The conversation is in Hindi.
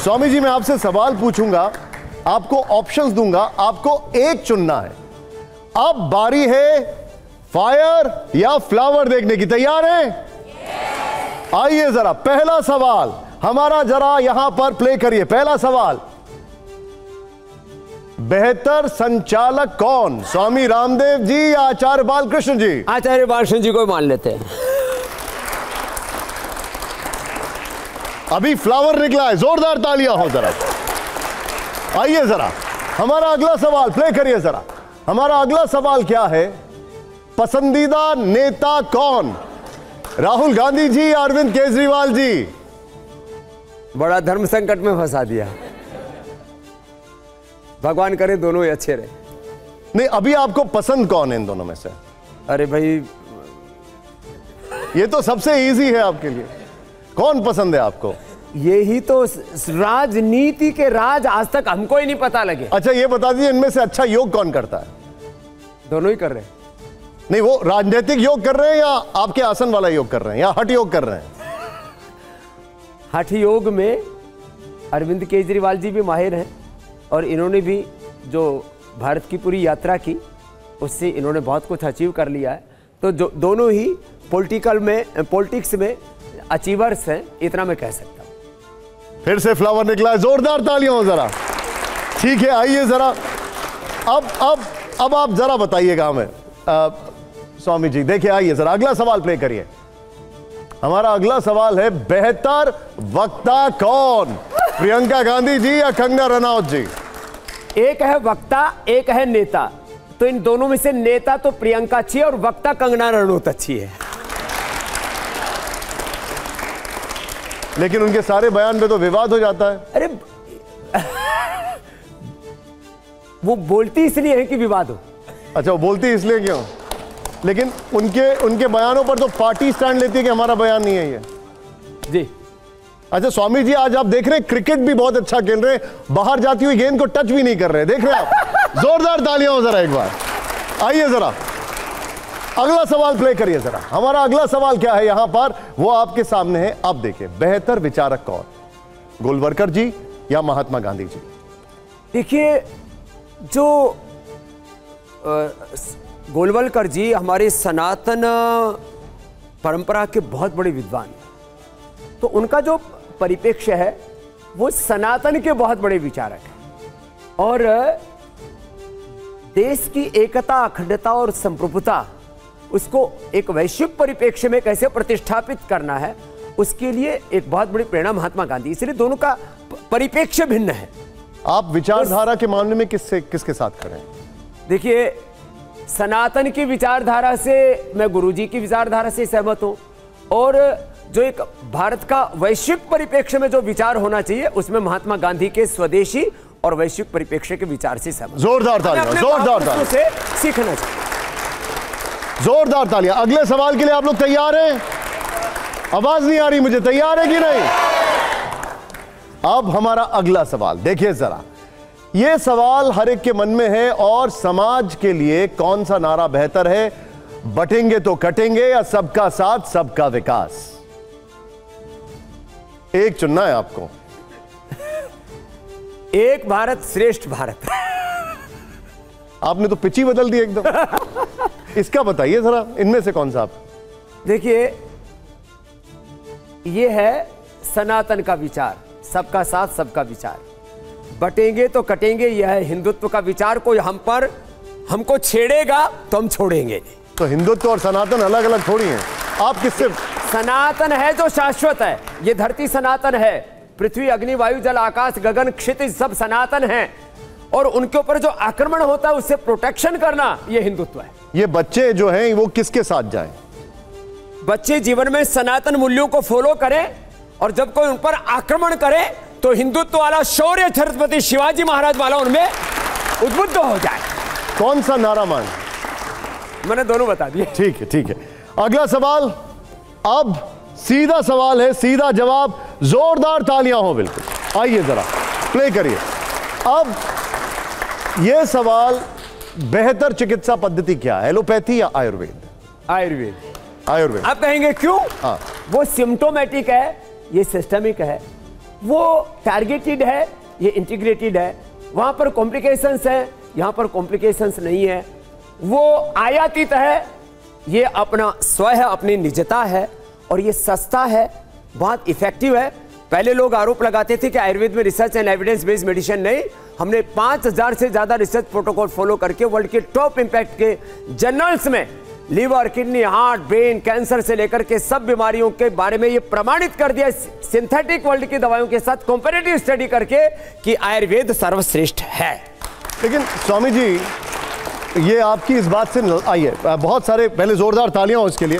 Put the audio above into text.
स्वामी जी मैं आपसे सवाल पूछूंगा, आपको ऑप्शंस दूंगा, आपको एक चुनना है। अब बारी है फायर या फ्लावर देखने की। तैयार हैं? आइए जरा पहला सवाल हमारा जरा यहां पर प्ले करिए। पहला सवाल, बेहतर संचालक कौन, स्वामी रामदेव जी या आचार्य बालकृष्ण जी? आचार्य बालकृष्ण जी को मान लेते हैं। अभी फ्लावर निकला है, जोरदार तालियां हो जरा। आइए जरा हमारा अगला सवाल प्ले करिए जरा। हमारा अगला सवाल क्या है, पसंदीदा नेता कौन, राहुल गांधी जी या अरविंद केजरीवाल जी? बड़ा धर्म संकट में फंसा दिया, भगवान करे दोनों ही अच्छे रहे। नहीं, अभी आपको पसंद कौन है इन दोनों में से? अरे भाई ये तो सबसे इजी है आपके लिए, कौन पसंद है आपको? यही तो राजनीति के राज आज तक हमको ही नहीं पता लगे। अच्छा ये बता दीजिए, इनमें से अच्छा योग कौन करता है? दोनों ही कर रहे हैं। नहीं, वो राजनीतिक योग कर रहे हैं या आपके आसन वाला योग कर रहे हैं या हठ योग कर रहे हैं? हठ योग में अरविंद केजरीवाल जी भी माहिर हैं और इन्होंने भी जो भारत की पूरी यात्रा की उससे इन्होंने बहुत कुछ अचीव कर लिया है। तो जो दोनों ही पॉलिटिक्स में अचीवर्स हैं, इतना मैं कह सकता हूं। फिर से फ्लावर निकला है, जोरदार तालियां हो जरा। ठीक है, आइए जरा अब आप जरा बताइएगा हमें स्वामी जी। देखिए आइए जरा अगला सवाल प्ले करिए। हमारा अगला सवाल है, बेहतर वक्ता कौन, प्रियंका गांधी जी या कंगना रनौत जी? एक है वक्ता, एक है नेता। तो इन दोनों में से नेता तो प्रियंका अच्छी है और वक्ता कंगना रनौत अच्छी है। लेकिन उनके सारे बयान पे तो विवाद हो जाता है। अरे वो बोलती इसलिए है कि विवाद हो। अच्छा, वो बोलती इसलिए क्यों? लेकिन उनके बयानों पर तो पार्टी स्टैंड लेती है कि हमारा बयान नहीं है ये जी। अच्छा स्वामी जी, आज आप देख रहे हैं क्रिकेट भी बहुत अच्छा खेल रहे हैं, बाहर जाती हुई गेंद को टच भी नहीं कर रहे, देख रहे हैं आप? जोरदार तालियां हो जरा एक बार। आइए जरा अगला सवाल प्ले करिए जरा। हमारा अगला सवाल क्या है यहां पर, वो आपके सामने है। अब देखिए, बेहतर विचारक कौन, गोलवलकर जी या महात्मा गांधी जी? देखिए, जो गोलवलकर जी हमारे सनातन परंपरा के बहुत बड़े विद्वान हैं, तो उनका जो परिप्रेक्ष्य है वो सनातन के बहुत बड़े विचारक हैं और देश की एकता, अखंडता और संप्रभुता उसको एक वैश्विक परिप्रेक्ष्य में कैसे प्रतिष्ठापित करना है, उसके लिए एक बहुत बड़ी प्रेरणा महात्मा गांधी। इसलिए दोनों का परिप्रेक्ष्य भिन्न है। आप विचारधारा के मामले में किसके साथ खड़े हैं? देखिए, सनातन की विचारधारा से मैं गुरुजी की विचारधारा से सहमत हूं और जो एक भारत का वैश्विक परिप्रेक्ष्य में जो विचार होना चाहिए उसमें महात्मा गांधी के स्वदेशी और वैश्विक परिप्रेक्ष्य के विचार से सहमत। जोरदार तालियां, जोरदार तालियां से सीखना चाहिए। जोरदार तालियां। अगले सवाल के लिए आप लोग तैयार हैं? आवाज नहीं आ रही मुझे, तैयार है कि नहीं? अब हमारा अगला सवाल देखिए जरा। यह सवाल हर एक के मन में है और समाज के लिए कौन सा नारा बेहतर है, बटेंगे तो कटेंगे या सबका साथ सबका विकास? एक चुनना है आपको। एक भारत श्रेष्ठ भारत। आपने तो पिच ही बदल दी एकदम। इसका बताइए जरा, इनमें से कौन सा आप? देखिए, यह है सनातन का विचार, सबका साथ सबका विचार। बटेंगे तो कटेंगे, यह है हिंदुत्व का विचार। कोई हमको छेड़ेगा तो हम छोड़ेंगे। तो हिंदुत्व और सनातन अलग अलग थोड़ी हैं। आप किससे? सनातन है जो शाश्वत है, ये धरती सनातन है, पृथ्वी अग्नि वायु जल आकाश गगन क्षितिज सब सनातन है और उनके ऊपर जो आक्रमण होता है उससे प्रोटेक्शन करना, ये हिंदुत्व है। ये बच्चे जो हैं वो किसके साथ जाएं? बच्चे जीवन में सनातन मूल्यों को फॉलो करें और जब कोई उन पर आक्रमण करे तो हिंदुत्व वाला शौर्य छत्रपति शिवाजी महाराज वाला उनमें उद्बुद्ध हो जाए। कौन सा नारा मान? मैंने दोनों बता दिए। ठीक है, ठीक है। अगला सवाल, अब सीधा सवाल है, सीधा जवाब, जोरदार तालियां हो बिल्कुल। आइए जरा प्ले करिए। अब यह सवाल, बेहतर चिकित्सा पद्धति क्या है, एलोपैथी या आयुर्वेद? आयुर्वेद। आयुर्वेद। आप कहेंगे क्यों? हाँ। वो सिम्टोमेटिक है, ये सिस्टमिक है। वो टारगेटेड है, ये इंटीग्रेटेड है। वहां पर कॉम्प्लिकेशंस है, यहां पर कॉम्प्लिकेशंस नहीं है। वो आयातित है, ये अपना स्व है, अपनी निजता है, और ये सस्ता है, बहुत इफेक्टिव है। पहले लोग आरोप लगाते थे कि आयुर्वेद में research and evidence based medicine नहीं। हमने 5000 से ज्यादा रिसर्च प्रोटोकॉल फॉलो करके वर्ल्ड के टॉप इंपैक्ट के जर्नल्स में liver, kidney, heart, brain, cancer से लेकर के सब बीमारियों के बारे में ये प्रमाणित कर दिया सिंथेटिक वर्ल्ड की दवाइयों के साथ कंपैरेटिव स्टडी करके कि आयुर्वेद सर्वश्रेष्ठ है। लेकिन स्वामी जी, ये आपकी इस बात से आइए, बहुत सारे पहले जोरदार तालियां हो इसके लिए।